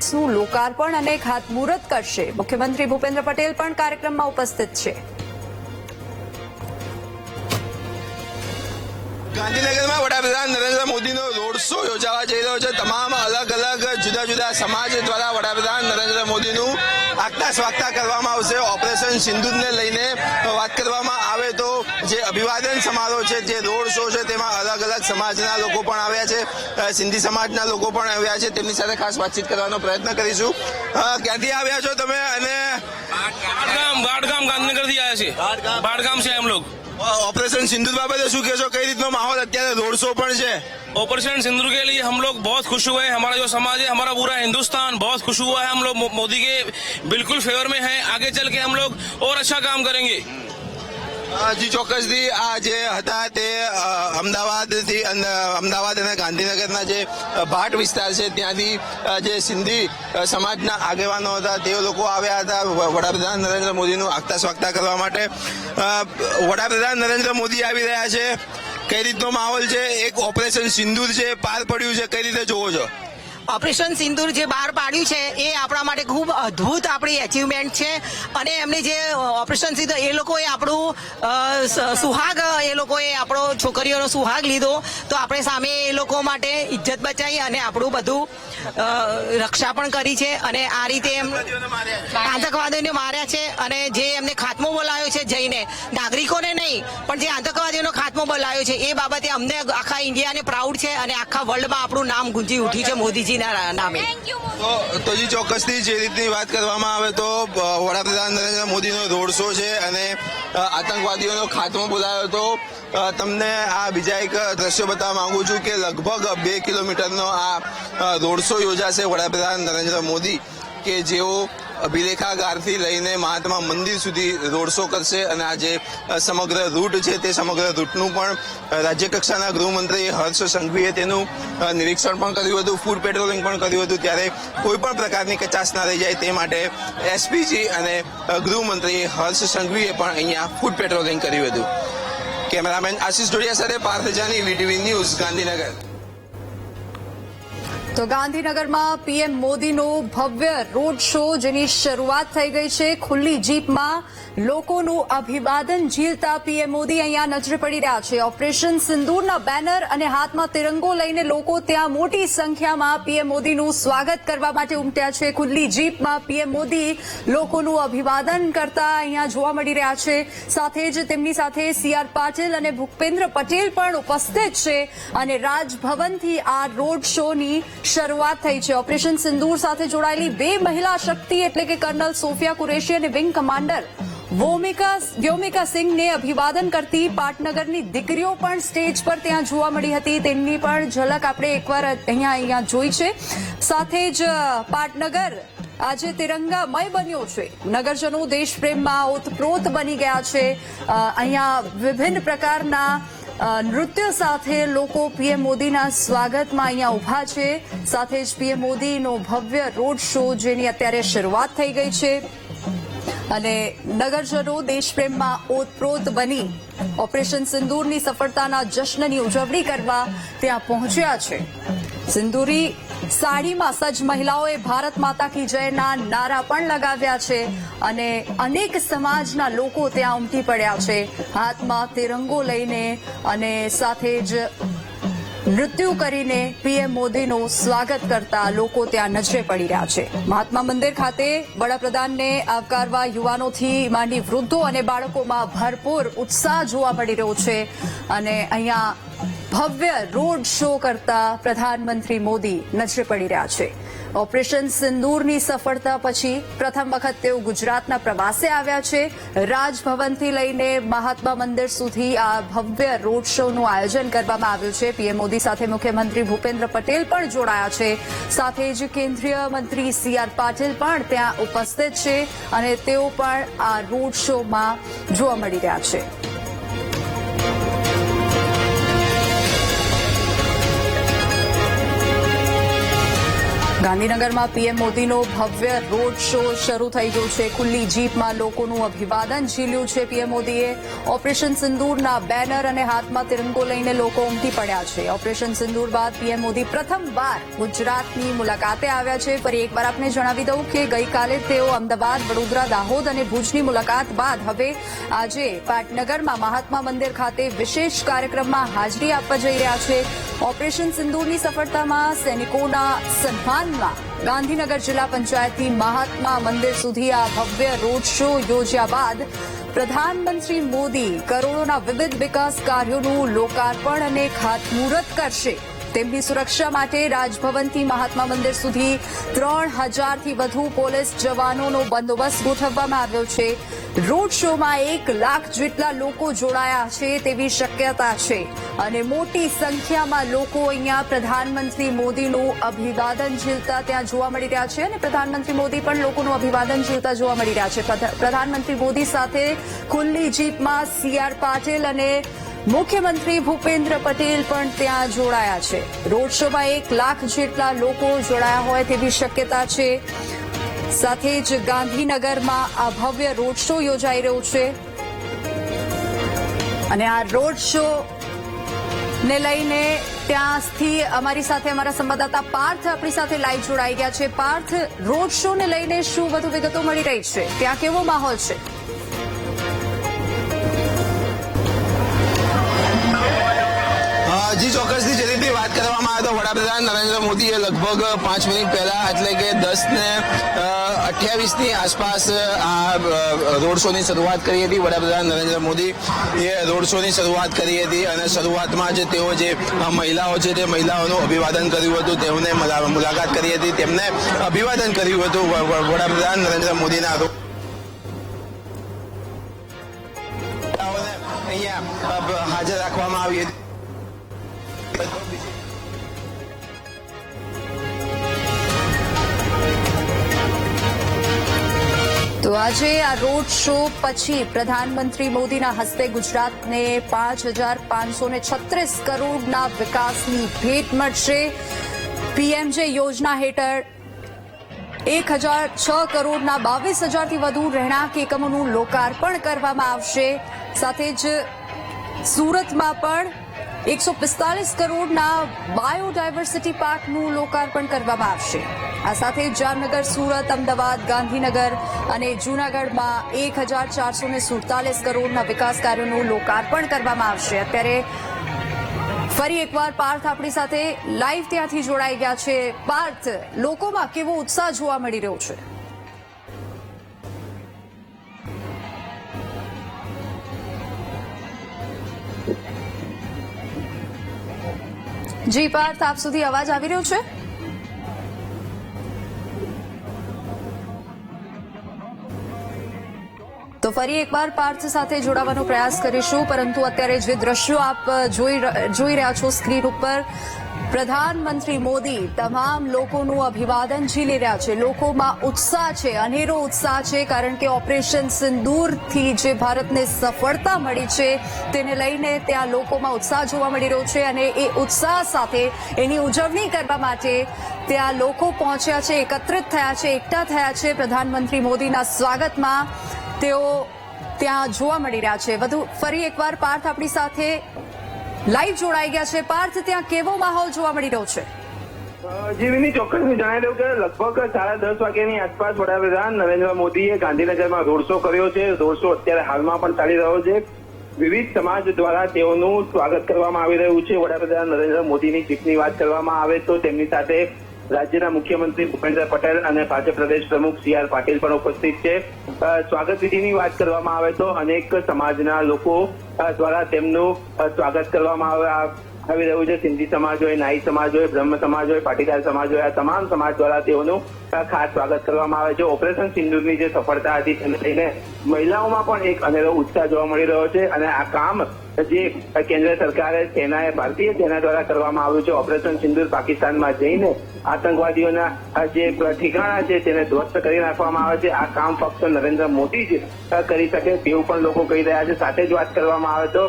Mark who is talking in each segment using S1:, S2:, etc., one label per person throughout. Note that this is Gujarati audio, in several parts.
S1: પ્રોજેક્ટ્સનું લોકાર્પણ અને ખાતમુહૂર્ત કરશે. મુખ્યમંત્રી ભૂપેન્દ્ર પટેલ પણ કાર્યક્રમમાં ઉપસ્થિત છે.
S2: ગાંધીનગરમાં વડાપ્રધાન નરેન્દ્ર મોદીનો રોડ શો યોજાવા જઈ રહ્યો છે. તમામ અલગ અલગ જુદા જુદા સમાજ દ્વારા વડાપ્રધાન નરેન્દ્ર મોદીનું આગતા સ્વાગતા કરવામાં આવશે. ઓપરેશન સિંદૂરને લઈને વાત કરવામાં આવે તો જે અભિવાદન સમારોહ છે, જે રોડ શો છે, તેમાં અલગ અલગ સમાજના લોકો પણ આવ્યા છે. સિંધી સમાજના લોકો પણ આવ્યા છે. તેમની સાથે ખાસ વાતચીત કરવાનો પ્રયત્ન કરીશું. ક્યાંથી આવ્યા છો તમે? અને
S3: બાડગામ ગાંધીનગરથી આવ્યા છે. બાડગામ છે हम लोग.
S2: ऑपरेशन सिंदूर बाबत શું કહેશો? કઈ રીતનો માહોલ અત્યારે રોડ શો પણ છે?
S3: ऑपरेशन सिंदूर के लिए हम लोग बहुत खुश हुए हैं. हमारा जो समाज है, हमारा पूरा हिंदुस्तान बहुत खुश हुआ है. हम लोग मोदी के बिल्कुल फेवर में हैं. आगे चल के हम लोग और अच्छा काम करेंगे.
S2: જી ચોક્કસથી આ જે હતા તે અમદાવાદ અને ગાંધીનગરના જે ભાટ વિસ્તાર છે ત્યાંથી જે સિંધી સમાજના આગેવાનો હતા તે લોકો આવ્યા હતા વડાપ્રધાન નરેન્દ્ર મોદીનું આગતા સ્વાગતા કરવા માટે. વડાપ્રધાન નરેન્દ્ર મોદી આવી રહ્યા છે. કઈ રીતનો માહોલ છે? એક ઓપરેશન સિંદૂર છે પાર પડ્યું છે, કઈ રીતે જોવો છો?
S4: ઓપરેશન સિંદૂર જે બહાર પાડ્યું છે એ આપણા માટે ખૂબ અદ્ભુત આપણી એચિવમેન્ટ છે. અને એમને જે ઓપરેશન સિંદૂર એ લોકોએ આપણું સુહાગ, એ લોકોએ આપણો છોકરીઓનો સુહાગ લીધો તો આપણે સામે એ લોકો માટે ઇજ્જત બચાવી અને આપણું બધું રક્ષા પણ કરી છે. અને આ રીતે એમ આતંકવાદીઓને માર્યા છે અને જે એમને ખાત્મો બોલાવ્યો છે જઈને, નાગરિકોને નહીં પણ જે આતંકવાદીઓનો ખાત્મો બોલાવ્યો છે એ બાબતે અમને આખા ઇન્ડિયાને પ્રાઉડ છે અને આખા વર્લ્ડમાં આપણું નામ ગુંજી ઉઠ્યું છે મોદીજી નામે.
S2: તો જી ચોક્કસથી જે રીતની વાત કરવામાં આવે તો વડાપ્રધાન નરેન્દ્ર મોદીનો રોડ શો છે અને આતંકવાદીઓનો ખાત્મો બોલાયો તો તમને આ બીજા એક દ્રશ્ય બતાવવા માંગુ છું કે લગભગ 2 કિલોમીટરનો આ રોડ શો યોજાશે. વડાપ્રધાન નરેન્દ્ર મોદી કે જેઓ અભિલેખાગારથી લઈને મહાત્મા મંદિર સુધી રોડ શો કરશે અને આ જે સમગ્ર રૂટ છે તે સમગ્ર રૂટનું પણ રાજ્ય કક્ષાના ગૃહમંત્રી હર્ષ સંઘવીએ તેનું નિરીક્ષણ પણ કર્યું હતું, ફૂડ પેટ્રોલિંગ પણ કર્યું હતું. ત્યારે કોઈ પણ પ્રકારની કચાશ ના રહી જાય તે માટે એસપીજી અને ગૃહમંત્રી હર્ષ સંઘવીએ પણ અહીંયા ફૂડ પેટ્રોલિંગ કર્યું હતું. કેમેરામેન આશિષ જોડિયા સાથે પાર્થ જાની, વીટીવી ન્યૂઝ, ગાંધીનગર.
S1: તો ગાંધીનગરમાં પીએમ મોદીનો ભવ્ય રોડ શો જેની શરૂઆત થઈ ગઈ છે. ખુલ્લી જીપમાં લોકોનું અભિવાદન ઝીલતા પીએમ મોદી અહીંયા નજરે પડી રહ્યા છે. ઓપરેશન સિંદૂરના બેનર અને હાથમાં તિરંગો લઈને લોકો ત્યાં મોટી સંખ્યામાં પીએમ મોદીનું સ્વાગત કરવા માટે ઉમટ્યા છે. ખુલ્લી જીપમાં પીએમ મોદી લોકોનું અભિવાદન કરતા અહીંયા જોવા મળી રહ્યા છે. સાથે જ તેમની સાથે સીઆર પાટીલ અને ભૂપેન્દ્ર પટેલ પણ ઉપસ્થિત છે અને રાજભવનથી આ રોડ શોની શરૂઆત થઈ છે. ઓપરેશન સિંદૂર સાથે જોડાયેલી 2 મહિલા શક્તિ એટલે કે કર્નલ સોફિયા કુરેશી અને વિંગ કમાન્ડર વ્યોમિકા સિંઘને અભિવાદન કરતી પાટનગરની દીકરીઓ પણ સ્ટેજ પર ત્યાં જોવા મળી હતી. તેમની પણ ઝલક આપણે એકવાર અહીંયા જોઈ છે. સાથે જ પાટનગર આજે તિરંગામય બન્યો છે. નગરજનો દેશપ્રેમમાં ઓતપ્રોત બની ગયા છે. અહીંયા વિભિન્ન પ્રકારના નૃત્ય સાથે લોકો પીએમ મોદીના સ્વાગતમાં અહીંયા ઉભા છે. સાથે જ પીએમ મોદીનો ભવ્ય રોડ શો જેની અત્યારે શરૂઆત થઈ ગઈ છે અને નગરજનો દેશપ્રેમમાં ઓતપ્રોત બની ઓપરેશન સિંદૂરની સફળતાના જશ્નની ઉજવણી કરવા ત્યાં પહોંચ્યા છે. સિંદૂરી સાડીમાં સજ્જ મહિલાઓએ ભારત માતા કી જયના નારા પણ લગાવ્યા છે અને અનેક સમાજના લોકો ત્યાં ઉમટી પડ્યા છે હાથમાં તિરંગો લઈને અને સાથે જ નૃત્ય કરીને પીએમ મોદીનું સ્વાગત કરતા લોકો ત્યાં નજરે પડી રહ્યા છે. મહાત્મા મંદિર ખાતે વડાપ્રધાનને આવકારવા યુવાનોથી માંડી વૃદ્ધો અને બાળકોમાં ભરપૂર ઉત્સાહ જોવા મળી રહ્યો છે અને અહીંયા ભવ્ય રોડ શો કરતા પ્રધાનમંત્રી મોદી નજરે પડી રહ્યા છે. ઓપરેશન સિંદૂરની સફળતા પછી પ્રથમ વખત તેઓ ગુજરાતના પ્રવાસે આવ્યા છે. રાજભવનથી લઈને મહાત્મા મંદિર સુધી આ ભવ્ય રોડ શોનું આયોજન કરવામાં આવ્યું છે. પીએમ મોદી સાથે મુખ્યમંત્રી ભૂપેન્દ્ર પટેલ પણ જોડાયા છે. સાથે જ કેન્દ્રીય મંત્રી સીઆર પાટીલ પણ ત્યાં ઉપસ્થિત છે અને તેઓ પણ આ રોડ શોમાં જોવા મળી રહ્યા છે. ગાંધીનગરમાં પીએમ મોદીનો ભવ્ય રોડ શો શરૂ થઈ ગયો છે. ખુલ્લી જીપમાં લોકોનું અભિવાદન ઝીલ્યું છે પીએમ મોદીએ. ઓપરેશન સિંદૂરના બેનર અને હાથમાં તિરંગો લઈને લોકો ઉમટી પડ્યા છે. ઓપરેશન સિંદૂર બાદ પીએમ મોદી પ્રથમવાર ગુજરાતની મુલાકાતે આવ્યા છે. ફરી એકવાર આપને જણાવી દઉં કે ગઈકાલે તેઓ અમદાવાદ, વડોદરા, દાહોદ અને ભુજની મુલાકાત બાદ હવે આજે પાટનગરમાં મહાત્મા મંદિર ખાતે વિશેષ કાર્યક્રમમાં હાજરી આપવા જઈ રહ્યા છે. ઓપરેશન સિંદૂરની સફળતામાં સૈનિકોના સન્માનમાં ગાંધીનગર જિલ્લા પંચાયતથી મહાત્મા મંદિર સુધી આ ભવ્ય રોડ શો યોજ્યા બાદ પ્રધાનમંત્રી મોદી કરોડોના વિવિધ વિકાસ કાર્યોનું લોકાર્પણ અને ખાતમુહૂર્ત કરશે. તેમની સુરક્ષા માટે રાજભવનથી મહાત્મા મંદિર સુધી 3000થી વધુ પોલીસ જવાનોનો બંદોબસ્ત ગોઠવવામાં આવ્યો છે. રોડ શોમાં 1 લાખ જેટલા લોકો જોડાયા છે તેવી શક્યતા છે અને મોટી સંખ્યામાં લોકો અહીંયા પ્રધાનમંત્રી મોદીનું અભિવાદન ઝીલતા ત્યાં જોવા મળી રહ્યા છે અને પ્રધાનમંત્રી મોદી પણ લોકોનું અભિવાદન ઝીલતા જોવા મળી રહ્યા છે. પ્રધાનમંત્રી મોદી સાથે ખુલ્લી જીપમાં CR પાટીલ અને મુખ્યમંત્રી ભૂપેન્દ્ર પટેલ પણ ત્યાં જોડાયા છે. રોડ શોમાં 1 લાખ જેટલા લોકો જોડાયા હોય તેવી શક્યતા છે. સાથે જ ગાંધીનગરમાં આ ભવ્ય રોડ શો યોજાઈ રહ્યો છે અને આ રોડ શો ને લઈને ત્યાંથી અમારી સાથે અમારા સંવાદદાતા પાર્થ આપણી સાથે લાઈવ જોડાઈ ગયા છે. પાર્થ, રોડ શો ને લઈને શું વધુ વિગતો મળી રહી છે? ત્યાં કેવો માહોલ છે?
S2: જી ચોક્કસથી જે રીતે વાત કરવામાં આવે તો વડાપ્રધાન નરેન્દ્ર મોદીએ લગભગ 5 મિનિટ પહેલા એટલે કે 10:28ની આસપાસ આ રોડ શોની શરૂઆત કરી હતી. વડાપ્રધાન નરેન્દ્ર મોદી એ રોડ શોની શરૂઆત કરી હતી અને શરૂઆતમાં જ તેઓ જે મહિલાઓ છે તે મહિલાઓનું અભિવાદન કર્યું હતું, તેઓને મુલાકાત કરી હતી, તેમને અભિવાદન કર્યું હતું. વડાપ્રધાન નરેન્દ્ર મોદીના અહીંયા હાજર રાખવામાં આવી હતી.
S1: તો આજે આ રોડ શો પછી પ્રધાનમંત્રી મોદીના હસ્તે ગુજરાતને 5536 કરોડના વિકાસની ભેટ મળશે. પીએમજે યોજના હેઠળ 1006 કરોડના 22,000થી વધુ રહેણાંક એકમોનું લોકાર્પણ કરવામાં આવશે. સાથે જ સુરતમાં પણ 145 કરોડના બાયોડાયવર્સિટી પાર્કનું લોકાર્પણ કરવામાં આવશે. આ સાથે જામનગર, સુરત, અમદાવાદ, ગાંધીનગર અને જૂનાગઢમાં 1447 કરોડના વિકાસ કાર્યોનું લોકાર્પણ કરવામાં આવશે. અત્યારે ફરી એકવાર પાર્થ આપણી સાથે લાઈવ ત્યાંથી જોડાઈ ગયા છે. પાર્થ, લોકોમાં કેવો ઉત્સાહ જોવા મળી રહ્યો છે? જી પાર્થ, આપ સુધી અવાજ આવી રહ્યો છે? તો ફરી એકવાર પાર્થ સાથે જોડાવાનો પ્રયાસ કરીશું, પરંતુ અત્યારે જે દ્રશ્યો આપ જોઈ રહ્યા છો સ્ક્રીન ઉપર, પ્રધાનમંત્રી મોદી તમામ લોકોનું અભિવાદન ઝીલી રહ્યા છે. લોકોમાં ઉત્સાહ છે, અનેરો ઉત્સાહ છે, કારણ કે ઓપરેશન સિંદૂરથી જે ભારતને સફળતા મળી છે તેને લઈને ત્યાં લોકોમાં ઉત્સાહ જોવા મળી રહ્યો છે અને એ ઉત્સાહ સાથે એની ઉજવણી કરવા માટે ત્યાં લોકો પહોંચ્યા છે, એકત્રિત થયા છે, એકઠા થયા છે. પ્રધાનમંત્રી મોદીના સ્વાગતમાં તેઓ ત્યાં જોવા મળી રહ્યા છે. વધુ ફરી એકવાર પાર્થ આપણી સાથે લાઈવ જોડાઈ ગયા છે. પાર્થ, ત્યાં કેવો માહોલ જોવા મળી રહ્યો છે?
S5: જીવીની ચોક્કસ જણાવી દઉં કે લગભગ 10:30 વાગ્યાની આસપાસ વડાપ્રધાન નરેન્દ્ર મોદીએ ગાંધીનગરમાં રોડ શો કર્યો છે. રોડ શો અત્યારે હાલમાં પણ ચાલી રહ્યો છે. વિવિધ સમાજ દ્વારા તેઓનું સ્વાગત કરવામાં આવી રહ્યું છે. વડાપ્રધાન નરેન્દ્ર મોદીની જીતની વાત કરવામાં આવે તો તેમની સાથે રાજ્યના મુખ્યમંત્રી ભૂપેન્દ્ર પટેલ અને ભાજપ પ્રદેશ પ્રમુખ CR પાટીલ પણ ઉપસ્થિત છે. સ્વાગત વિધિની વાત કરવામાં આવે તો અનેક સમાજના લોકો દ્વારા તેમનું સ્વાગત કરવામાં આવી રહ્યું છે. સિંધી સમાજ હોય, નાઈ સમાજ હોય, બ્રહ્મ સમાજ હોય, પાટીદાર સમાજ હોય, આ તમામ સમાજ દ્વારા તેઓનું ખાસ સ્વાગત કરવામાં આવે છે. ઓપરેશન સિંદૂરની જે સફળતા હતી તેને લઈને મહિલાઓમાં પણ એક અનેરો ઉત્સાહ જોવા મળી રહ્યો છે અને આ કામ જે કેન્દ્ર સરકારે ભારતીય સેના દ્વારા કરવામાં આવ્યું છે, ઓપરેશન સિંદૂર પાકિસ્તાનમાં જઈને આતંકવાદીઓના જે ઠેકાણા છે તેને ધ્વસ્ત કરી નાખવામાં આવે છે. આ કામ ફક્ત નરેન્દ્ર મોદી જ કરી શકે તેવું પણ લોકો કહી રહ્યા છે. સાથે જ વાત કરવામાં આવે તો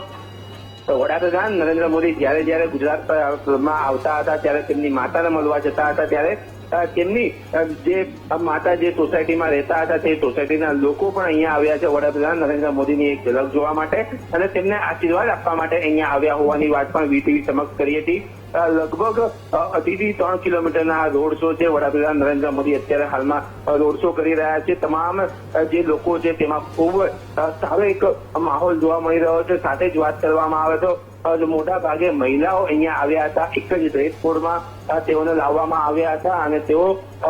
S5: વડાપ્રધાન નરેન્દ્ર મોદી જ્યારે ગુજરાતમાં આવતા હતા ત્યારે તેમની માતાને મળવા જતા હતા ત્યારે તેમની જે માતા જે સોસાયટીમાં રહેતા હતા તે સોસાયટીના લોકો પણ અહીંયા આવ્યા છે વડાપ્રધાન નરેન્દ્ર મોદીની એક ઝલક જોવા માટે અને તેમને આશીર્વાદ આપવા માટે અહીંયા આવ્યા હોવાની વાત પણ વીટીવી સમક્ષ કરી હતી. લગભગ 2.5 થી 3 કિલોમીટરના રોડ શો છે વડાપ્રધાન નરેન્દ્ર મોદી અત્યારે હાલમાં રોડ શો કરી રહ્યા છે. તમામ જે લોકો છે તેમાં ખૂબ સારો એક માહોલ જોવા મળી રહ્યો છે. સાથે જ વાત કરવામાં આવે તો મોટા ભાગે મહિલાઓ અહીંયા આવ્યા હતા. એક જ ડ્રેસ કોડમાં તેઓને લાવવામાં આવ્યા હતા અને તેઓ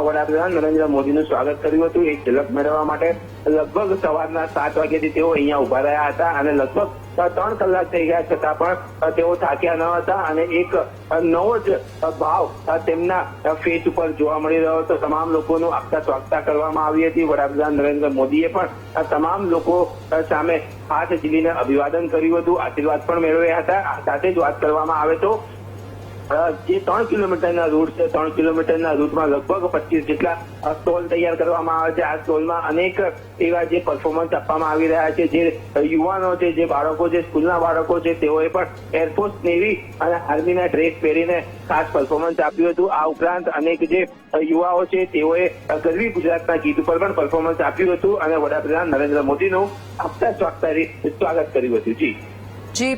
S5: વડાપ્રધાન નરેન્દ્ર મોદીનું સ્વાગત કર્યું હતું એક ઝલક મેળવવા માટે. લગભગ સવારના 7 વાગ્યાથી તેઓ અહીંયા ઉભા રહ્યા હતા અને લગભગ 3 કલાક થઈ ગયા છતાં પણ તેઓ થાક્યા ન હતા અને એક નવો જ ભાવ તેમના ફેસ ઉપર જોવા મળી રહ્યો હતો. તમામ લોકોનું આગતા સ્વાગતા કરવામાં આવી હતી. વડાપ્રધાન નરેન્દ્ર મોદીએ પણ તમામ લોકો સામે હાથ ઝીલીને અભિવાદન કર્યું હતું, આશીર્વાદ પણ મેળવ્યા હતા. સાથે જ વાત કરવામાં આવે તો જે 3 કિલોમીટરના રૂટ છે 3 કિલોમીટરના રૂટમાં લગભગ 25 જેટલા સ્ટોલ તૈયાર કરવામાં આવે છે. આ સ્ટોલમાં અનેક એવા જે પરફોર્મન્સ આપવામાં આવી રહ્યા છે. જે યુવાનો છે, જે બાળકો છે, સ્કૂલના બાળકો છે, તેઓએ પણ એરફોર્સ, નેવી અને આર્મીના ડ્રેસ પહેરીને ખાસ પરફોર્મન્સ આપ્યું હતું. આ ઉપરાંત અનેક જે યુવાઓ છે તેઓએ ગરવી ગુજરાતના ગીત ઉપર પણ પરફોર્મન્સ આપ્યું હતું અને વડાપ્રધાન નરેન્દ્ર મોદીનું આપતા સ્વાગત કર્યું હતું.
S1: જી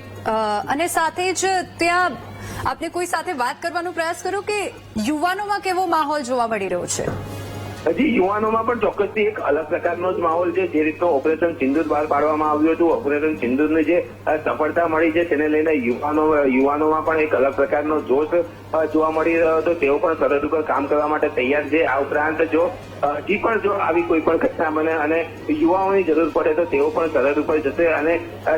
S1: અને સાથે જ ત્યાં આપને કોઈ સાથે વાત કરવાનો પ્રયાસ કર્યો કે યુવાનોમાં કેવો માહોલ જોવા મળી રહ્યો છે?
S5: હજી યુવાનોમાં પણ ચોક્કસથી એક અલગ પ્રકારનો જ માહોલ છે. જે રીતનો ઓપરેશન સિંદૂર બહાર પાડવામાં આવ્યું હતું, ઓપરેશન સિંદૂરની જે સફળતા મળી છે તેને લઈને યુવાનોમાં પણ એક અલગ પ્રકારનો જોશ જોવા મળી રહ્યો હતો. તેઓ પણ સરહદ ઉપર કામ કરવા માટે તૈયાર છે. આ ઉપરાંત હજી પણ જો આવી કોઈ પણ ઘટના બને અને યુવાઓની જરૂર પડે તો તેઓ પણ સરહદ ઉપર જશે અને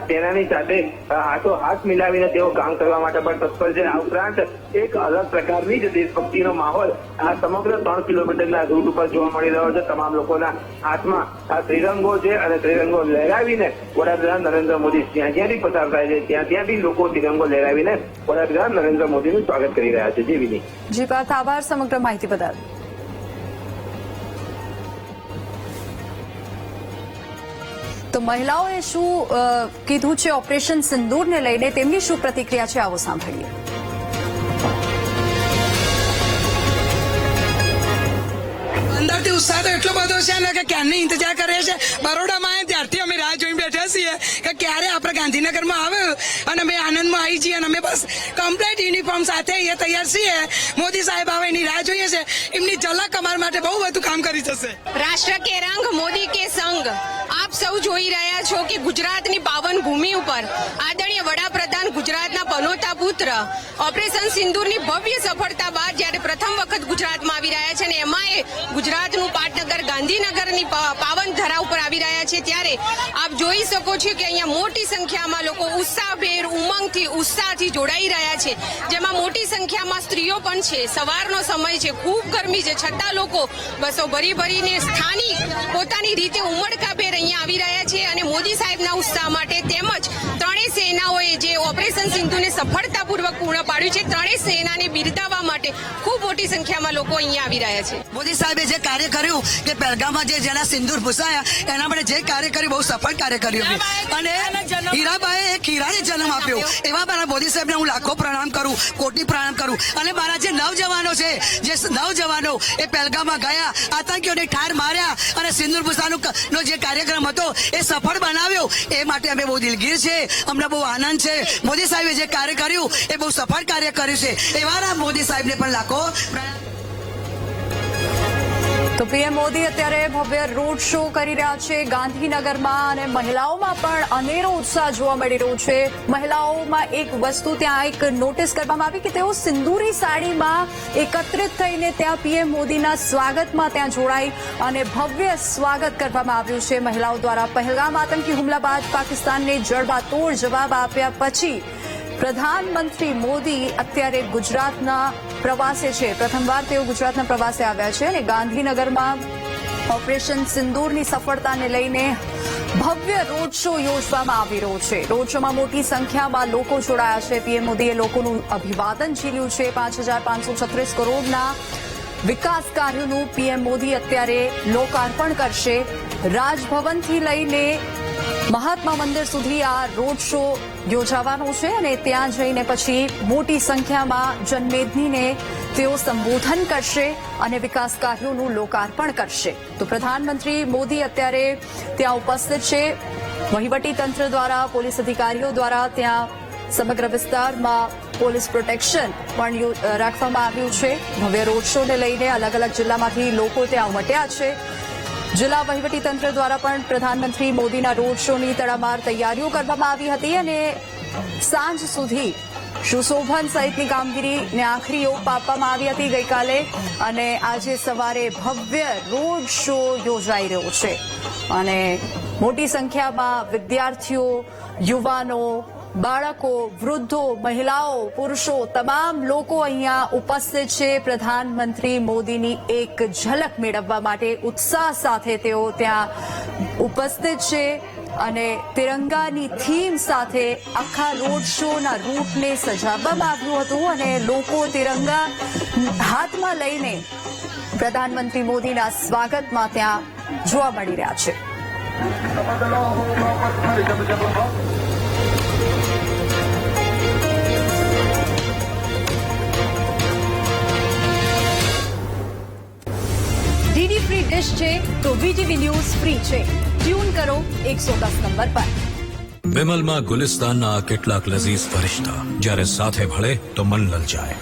S5: તેનાની સાથે હાથો હાથ મિલાવીને તેઓ કામ કરવા માટે પણ તત્પર છે. આ ઉપરાંત એક અલગ પ્રકારની જ દેશભક્તિનો માહોલ આ સમગ્ર 3 કિલોમીટરના રૂટ ઉપર જોવા મળી રહ્યો છે. તમામ લોકોના હાથમાં આ ત્રિરંગો છે અને ત્રિરંગો લહેરાવીને વડાપ્રધાન નરેન્દ્ર મોદી જ્યાંથી પસાર થાય છે ત્યાંથી લોકો ત્રિરંગો લહેરાવીને વડાપ્રધાન નરેન્દ્ર મોદીનું સ્વાગત કરી રહ્યા છે. જીવીની
S1: જી પાર્થ, આભાર સમગ્ર માહિતી બદલ. તો મહિલાઓએ શું કીધું છે ઓપરેશન સિંદૂરને લઈને, તેમની શું પ્રતિક્રિયા છે, આવો સાંભળીએ.
S6: અંદરથી ઉત્સાહ તો એટલો બધો છે ને કે ક્યારની ઇંતજાર કરે છે. બરોડામાં આવ્યા ત્યારથી અમે રાહ જોઈને બેઠા છીએ કે ક્યારે આપણે ગાંધીનગરમાં આવે અને અમે આનંદમાં આવી છીએ અને અમે બસ કમ્પ્લીટ યુનિફોર્મ સાથે અહીંયા તૈયાર છીએ. મોદી સાહેબ આવે એની રાહ જોઈએ છે. એમની ઝલક અમારા માટે બહુ બધું કામ કરી જશે.
S7: રાષ્ટ્ર કે રંગ મોદી કે સંગ. આપ સૌ જોઈ રહ્યા છો કે ગુજરાતની પાવન ભૂમિ ઉપર આદરણીય વડાપ્રધાન, ગુજરાતના પનોતા પુત્ર, ઓપરેશન સિંદૂરની ભવ્ય સફળતા બાદ જ્યારે પ્રથમ વખત ગુજરાતમાં આવી રહ્યા છે અને એમાંય ગુજરાતનું પાટનગર ગાંધીનગરની પાવન ધરા ઉપર આવી રહ્યા છે, ત્યારે આપ જોઈ શકો છો કે અહીંયા મોટી સંખ્યામાં લોકો ઉત્સાહભેર, ઉમંગથી, ઉત્સાહથી જોડાઈ રહ્યા છે. જેમાં મોટી સંખ્યામાં સ્ત્રીઓ પણ છે. સવારનો સમય છે, ખૂબ ગરમી છે, છતાં લોકો બસો ભરી ભરીને સ્થાનિક પોતાની રીતે ઉમળકાભેર અહીંયા આવી રહ્યા છે અને મોદી સાહેબના ઉત્સાહ માટે તેમજ ત્રણેય સેનાઓએ જે ઓપરેશન સિંધુને સફળતાપૂર્વક પૂર્ણ પાડ્યું છે, ત્રણેય સેનાને બિરદાવવા માટે ખૂબ મોટી સંખ્યામાં લોકો અહીંયા આવી રહ્યા છે.
S6: મોદી સાહેબે જે કાર્ય કર્યું કે પહેલગામમાં જેના સિંદૂર ભૂસાયા એના માટે જે કાર્ય કર્યું બહુ સફળ કાર્ય કર્યું અને હીરાબાએ એક હીરાને જન્મ આપ્યો. એવા મારા મોદી સાહેબને હું લાખો પ્રણામ કરું, કોટી પ્રણામ કરું. અને મારા જે નવજવાનો છે, જે નવજવાનો એ પહેલગામમાં ગયા, આતંકીઓને ઠાર માર્યા અને સિંદૂર ભૂસાનો જે કાર્યક્રમ હતો એ સફળ બનાવ્યો, એ માટે અમે બહુ દિલગીર છે. અમને બહુ આનંદ છે. મોદી સાહેબે જે કાર્ય કર્યું એ બહુ સફળ કાર્ય કર્યું છે. એવા મોદી સાહેબને પણ લાખો પ્રણામ.
S1: તો પીએમ મોદી અત્યારે ભવ્ય રોડ શો કરી રહ્યા છે ગાંધીનગરમાં અને મહિલાઓમાં પણ અનેરો ઉત્સાહ જોવા મળી રહ્યો છે. મહિલાઓમાં એક વસ્તુ ત્યાં એક નોટિસ કરવામાં આવી કે તેઓ સિંદૂરી સાડીમાં એકત્રિત થઈને ત્યાં પીએમ મોદીના સ્વાગતમાં ત્યાં જોડાઈ અને ભવ્ય સ્વાગત કરવામાં આવ્યું છે મહિલાઓ દ્વારા. પહેલગામ આતંકી હુમલા બાદ પાકિસ્તાનને જડબાતોડ જવાબ આપ્યા પછી પ્રધાનમંત્રી મોદી અત્યારે ગુજરાતના પ્રવાસે છે. પ્રથમવાર તેઓ ગુજરાતના પ્રવાસે આવ્યા છે અને ગાંધીનગરમાં ઓપરેશન સિંદૂરની સફળતાને લઈને ભવ્ય રોડ શો યોજવામાં આવી રહ્યો છે. રોડ શોમાં મોટી સંખ્યામાં લોકો જોડાયા છે. પીએમ મોદીએ લોકોનું અભિવાદન ઝીલ્યું છે. 5,536 કરોડના વિકાસ કાર્યોનું પીએમ મોદી અત્યારે લોકાર્પણ કરશે. રાજભવનથી લઈને મહાત્મા મંદિર સુધી આ રોડ શો યોજાવાનો છે અને ત્યાં જઈને પછી મોટી સંખ્યામાં જનમેદનીને તેઓ સંબોધન કરશે અને વિકાસ કાર્યોનું લોકાર્પણ કરશે. તો પ્રધાનમંત્રી મોદી અત્યારે ત્યાં ઉપસ્થિત છે. વહીવટી તંત્ર દ્વારા, પોલીસ અધિકારીઓ દ્વારા ત્યાં સમગ્ર વિસ્તારમાં પોલીસ પ્રોટેક્શન પણ રાખવામાં આવ્યું છે. ભવ્ય રોડ શોને લઈને અલગ અલગ જિલ્લામાંથી લોકો ત્યાં ઉમટ્યા છે. જિલ્લા વહીવટી તંત્ર દ્વારા પણ પ્રધાનમંત્રી મોદીના રોડ શોની તડામાર તૈયારીઓ કરવામાં આવી હતી અને સાંજ સુધી સુશોભન સહિતની કામગીરીને આખરી ઓપ આપવામાં આવી હતી ગઈકાલે અને આજે સવારે ભવ્ય રોડ શો યોજાઈ રહ્યો છે અને મોટી સંખ્યામાં વિદ્યાર્થીઓ, યુવાનો, બાળકો, વૃદ્ધો, મહિલાઓ, પુરુષો તમામ લોકો અહીંયા ઉપસ્થિત છે. પ્રધાનમંત્રી મોદીની એક ઝલક મેળવવા માટે ઉત્સાહ સાથે તેઓ ત્યાં ઉપસ્થિત છે અને તિરંગાની થીમ સાથે આખા રોડ શોના રૂટને સજાવવામાં આવ્યું હતું અને લોકો તિરંગા હાથમાં લઈને પ્રધાનમંત્રી મોદીના સ્વાગતમાં ત્યાં જોવા મળી રહ્યા છે. ડીડી ફ્રી ડિશ છે તો વીટીવી ન્યૂઝ ફ્રી છે. ટ્યુન કરો 110 નંબર પર.
S8: વિમલમાં ગુલિસ્તાનના કેટલાક લઝીઝ ફરિશ્તા જ્યારે સાથે ભળે તો મન લલચાય.